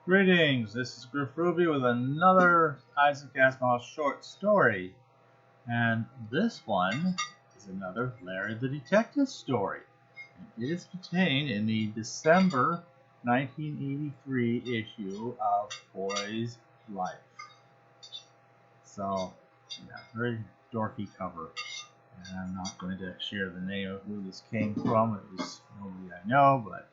Greetings, this is Griff Ruby with another Isaac Asimov short story. And this one is another Larry the Detective story. And it is contained in the December 1983 issue of Boy's Life. So, yeah, very dorky cover. And I'm not going to share the name of who this came from. It was nobody I know, but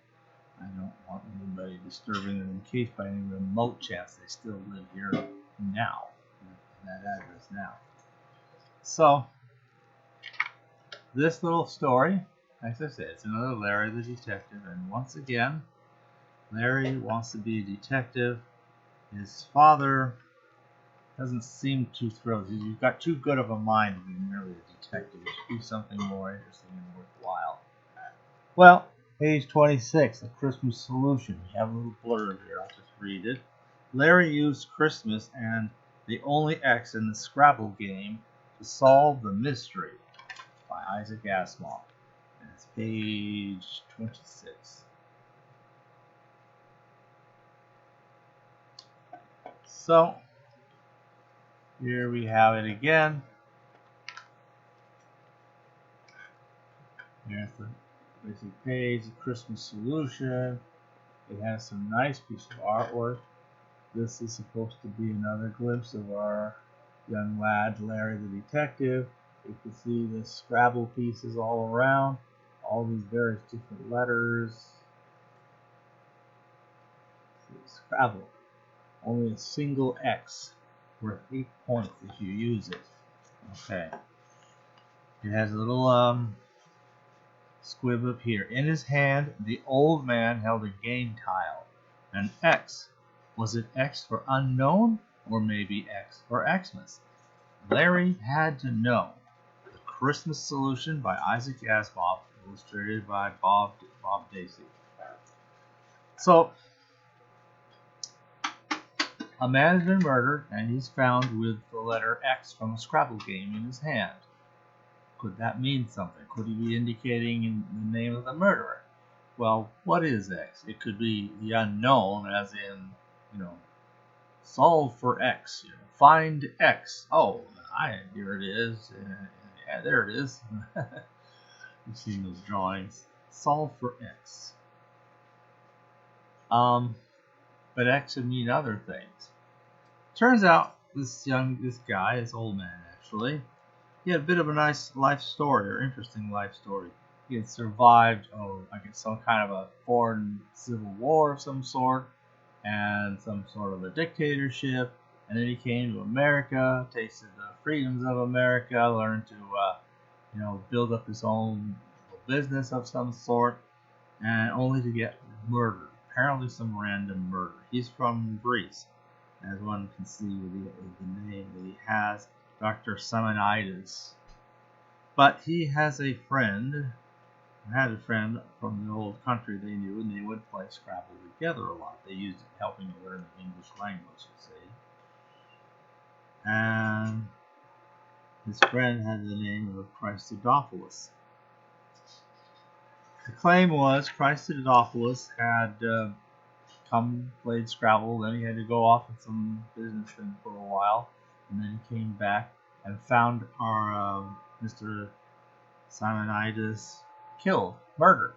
I don't want anybody disturbing them in case by any remote chance they still live here now, in that address now. So, this little story, as I said, it's another Larry the Detective, and once again, Larry wants to be a detective. His father doesn't seem too thrilled. He's got too good of a mind to be merely a detective. He should do something more interesting and worthwhile. Well, page 26, the Christmas solution. We have a little blurb here. I'll just read it. Larry used Christmas and the only X in the Scrabble game to solve the mystery by Isaac Asimov. And it's page 26. So, here we have it again. Here's the basic page, the Christmas solution. It has some nice piece of artwork. This is supposed to be another glimpse of our young lad, Larry the Detective. You can see the Scrabble pieces all around, all these various different letters. Scrabble, only a single X, worth 8 points if you use it. Okay. It has a little squib up here. In his hand, the old man held a game tile. An X. Was it X for unknown, or maybe X for Xmas? Larry had to know. The Christmas Solution by Isaac Asimov, illustrated by Bob Dacey. So, a man has been murdered, and he's found with the letter X from a Scrabble game in his hand. Could that mean something? Could he be indicating the name of the murderer? Well, what is X? It could be the unknown, as in, solve for X. Find X. Oh, here it is. Yeah, there it is. You've seen those drawings. Solve for X. But X could mean other things. Turns out this old man actually, he had a bit of a nice life story, or interesting life story. He had survived, some kind of a foreign civil war of some sort, and some sort of a dictatorship, and then he came to America, tasted the freedoms of America, learned to, build up his own business of some sort, and only to get murdered. Apparently some random murder. He's from Greece, as one can see with the name that he has, Dr. Simonides. But he has a friend, from the old country they knew, and they would play Scrabble together a lot. They used it helping to learn the English language, you see. And his friend had the name of Christodopoulos. The claim was Christodopoulos had played Scrabble, then he had to go off in some business thing for a while, and then he came back and found our Mr. Simonides killed, murdered.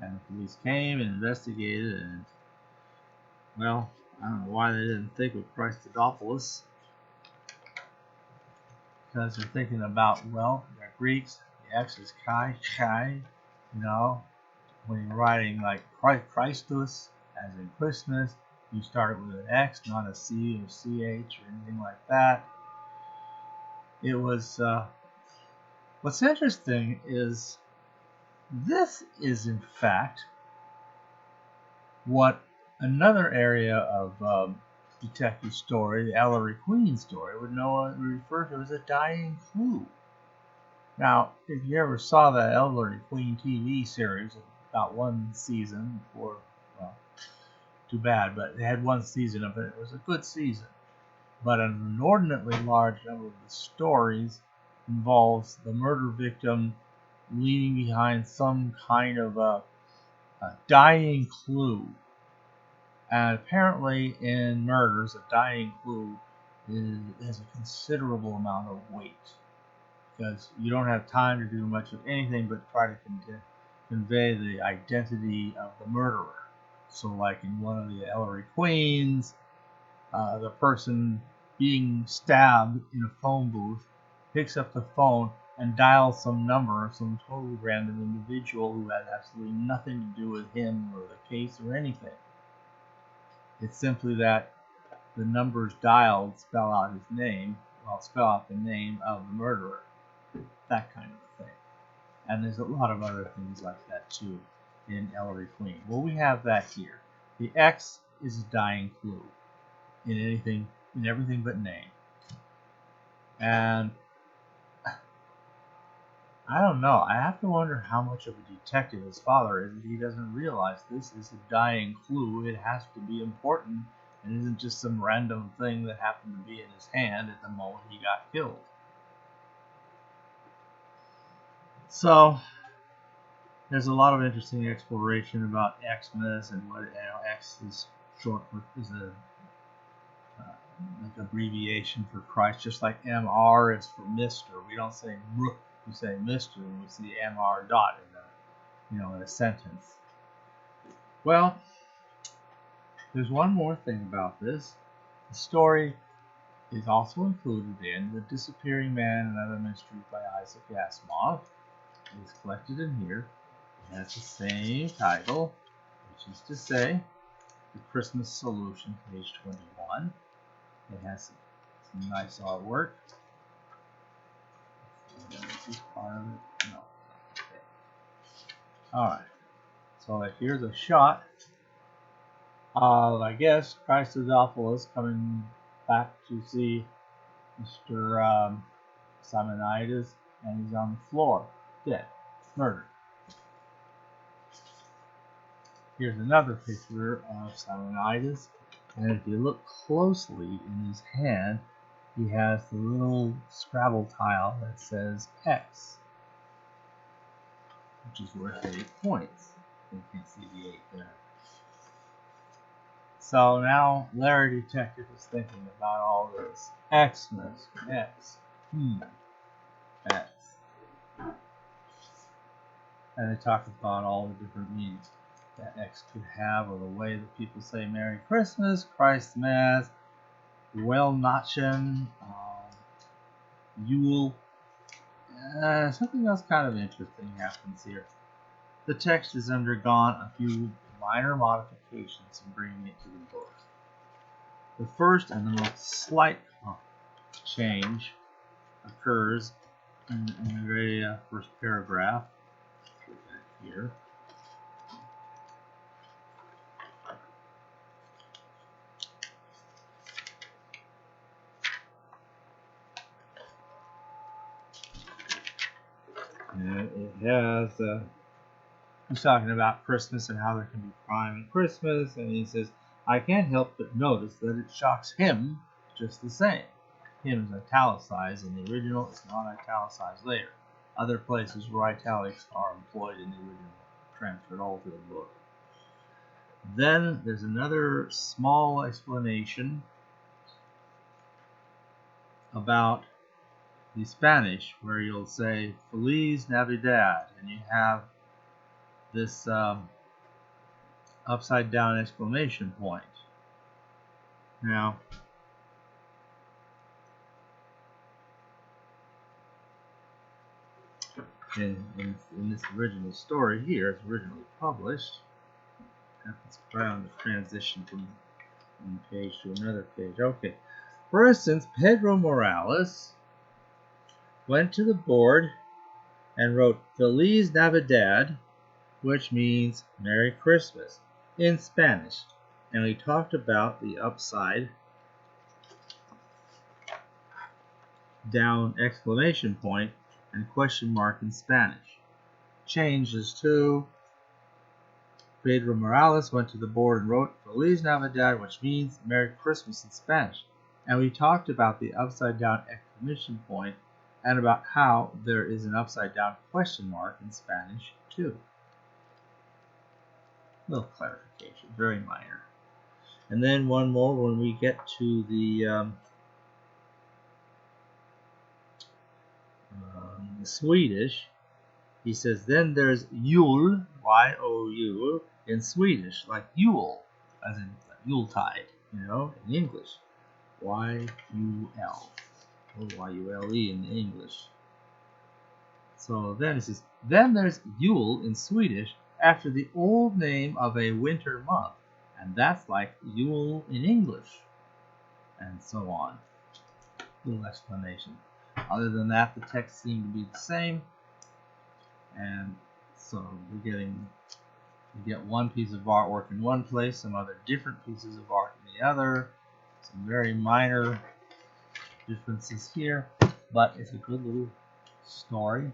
And the police came and investigated, and, well, I don't know why they didn't think of Christodopoulos. Because they're thinking about, they're Greeks, the X is Chi, when you're writing like Christus, as in Christmas, you start with an X, not a C or CH or anything like that. It was, what's interesting is, this is in fact what another area of detective story, the Ellery Queen story, would refer to as a dying clue. Now, if you ever saw that Ellery Queen TV series, about one season before, too bad, but they had one season of it. It was a good season. But an inordinately large number of the stories involves the murder victim leaving behind some kind of a dying clue And apparently in murders, a dying clue has a considerable amount of weight, because you don't have time to do much of anything but try to convey the identity of the murderer. So like in one of the Ellery Queens, the person being stabbed in a phone booth picks up the phone and dials some number of some totally random individual who had absolutely nothing to do with him or the case or anything. It's simply that the numbers dialed spell out his name, spell out the name of the murderer. That kind of a thing. And there's a lot of other things like that too in Ellery Queen. Well, we have that here. The X is a dying clue in everything but name. And I don't know. I have to wonder how much of a detective his father is that he doesn't realize this is a dying clue. It has to be important and isn't just some random thing that happened to be in his hand at the moment he got killed. So there's a lot of interesting exploration about Xmas and what X is short for, is a like abbreviation for Christ, just like MR is for Mister. We don't say R, we say Mister, and we see MR dot in a sentence. Well, there's one more thing about this. The story is also included in The Disappearing Man and Other Mysteries by Isaac Asimov. It is collected in here. It has the same title, which is to say, The Christmas Solution, page 21. It has some nice artwork. Is this part of it? No. Okay. Alright. So here's a shot of, I guess, Christodophilus coming back to see Mr. Simonides, and he's on the floor, dead, murdered. Here's another picture of Simonides, and if you look closely in his hand, he has the little scrabble tile that says X, which is worth 8 points. You can't see the 8 there. So now Larry Detective is thinking about all this. Xmas, X, X. And they talk about all the different meanings that X could have, or the way that people say Merry Christmas, Christ Mass, Weihnachten, Yule. Something else kind of interesting happens here. The text has undergone a few minor modifications in bringing it to the book. The first and the most slight change occurs in the very first paragraph here. And it has, he's talking about Christmas and how there can be crime in Christmas, and he says, I can't help but notice that it shocks him just the same. Him is italicized in the original, it's not italicized later. Other places where italics are employed in the original, transferred all to the book. Then there's another small explanation about the Spanish, where you'll say Feliz Navidad, and you have this upside down exclamation point. Now, in this original story here, it's originally published. Happens right on the transition from one page to another page. Okay. For instance, Pedro Morales went to the board and wrote Feliz Navidad, which means Merry Christmas, in Spanish. And we talked about the upside down exclamation point and question mark in Spanish. Changes to Pedro Morales went to the board and wrote Feliz Navidad, which means Merry Christmas in Spanish. And we talked about the upside down exclamation point and about how there is an upside down question mark in Spanish too. Little clarification, very minor. And then one more when we get to the Swedish. He says, then there's Yule, Y-O-U, in Swedish, like Yule, as in Yuletide, in English. Y-U-L, or Y-U-L-E in English. So then it says, then there's Yule in Swedish after the old name of a winter month, and that's like Yule in English, and so on. Little explanation. Other than that, the text seemed to be the same, and so you get one piece of artwork in one place, some other different pieces of art in the other, some very minor differences here, but it's a good little story.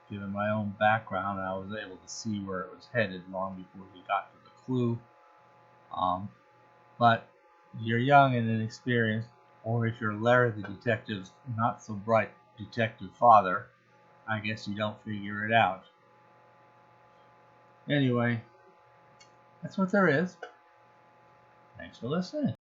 Given my own background, I was able to see where it was headed long before we got to the clue. But if you're young and inexperienced, or if you're Larry the detective's not so bright detective father, I guess you don't figure it out. Anyway, that's what there is. Thanks for listening.